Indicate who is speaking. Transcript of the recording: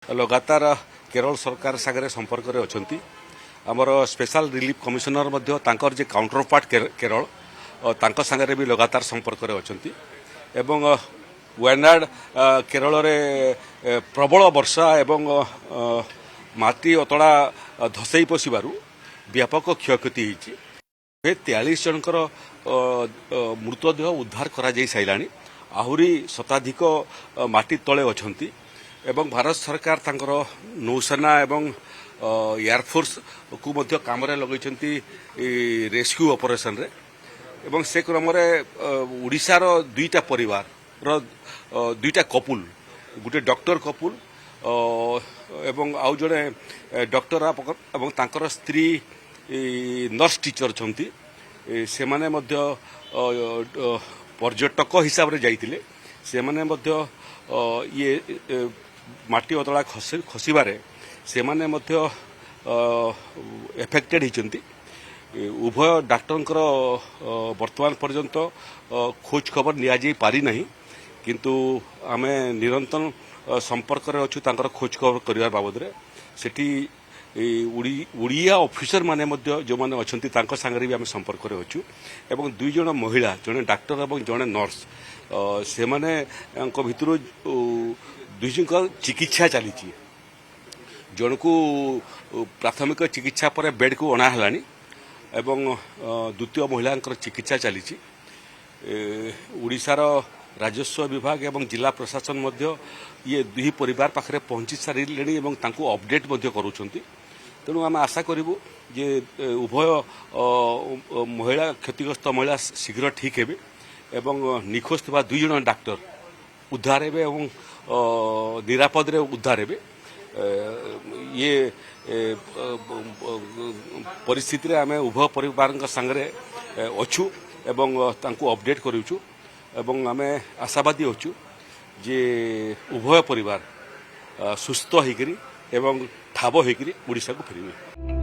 Speaker 1: लगातार केरल सरकार सागरे संपर्क में अच्छा आमर स्पेशल रिलीफ कमिशनर तांकर जे काउंटर पार्ट केरल तांको सागरे भी लगातार संपर्क में अच्छा एवं वायनाड केरल में प्रबल वर्षा एवं माटी अतड़ा धसई पशिबारु व्यापक क्षयक्षति होती 43 जनकर मृतदेह उद्धार करा जाई साइलानी आहुरी शताधिक माटी तले अछंती एवं भारत सरकार तांकर नौसेना एवं एयरफोर्स को मध्य काम रे लगैछंती रेस्क्यू ऑपरेशन रे एवं से क्रम रे ओडिसा रो दुईटा परिवार रो दुईटा कपुल गुटे डॉक्टर कपुल एवं आउ जड़े डॉक्टर एवं तांकर स्त्री नर्स टीचर छंती से माने मध्य पर्यटक हिसाब रे जाइतिले से माने मध्य ये माटी अतला खसिबारे से माने मध्य एफेक्टेड हिचंती उभय डाक्टरंकर वर्तमान पर्यंत खोज खबर निया जाई पारि नहीं किंतु आमे निरंतर संपर्क रे अछु तांकर खोज खबर करिया बाबद रे सेठी उड़िया ऑफिसर माने मध्य जो माने अछंती तांको संगे भी आमे संपर्क रे अछु एवं दुई जण महिला जणे डाक्टर एवं जणे नर्स से माने अंक भितरु दुई जण चिकित्सा चली जन को प्राथमिक चिकित्सा पर बेड को अणा हलानी एवं द्वितीय महिला चिकित्सा चली ओडिशार राजस्व विभाग एवं जिला प्रशासन मध्य ये दुई परिवार पाखरे पहुंची सारे एवं तांको अपडेट मध्य करूछंती तेणु आम आशा करूँ जे उभय महिला क्षतिग्रस्त महिला शीघ्र ठीक हेबे एवं निखोज थिबा दुई जण डाक्टर उद्धार हेबे एवं निरापद रे उद्धार हेबे ये परिस्थिति रे आमे उभय परिवार संगे अच्छू एवं तांको अपडेट करूछु एवं आमे आशावादी अच्छू जे उभय परिवार सुस्थ होकरी एवं ठाब होकरी ओडिशा को फेरिबे।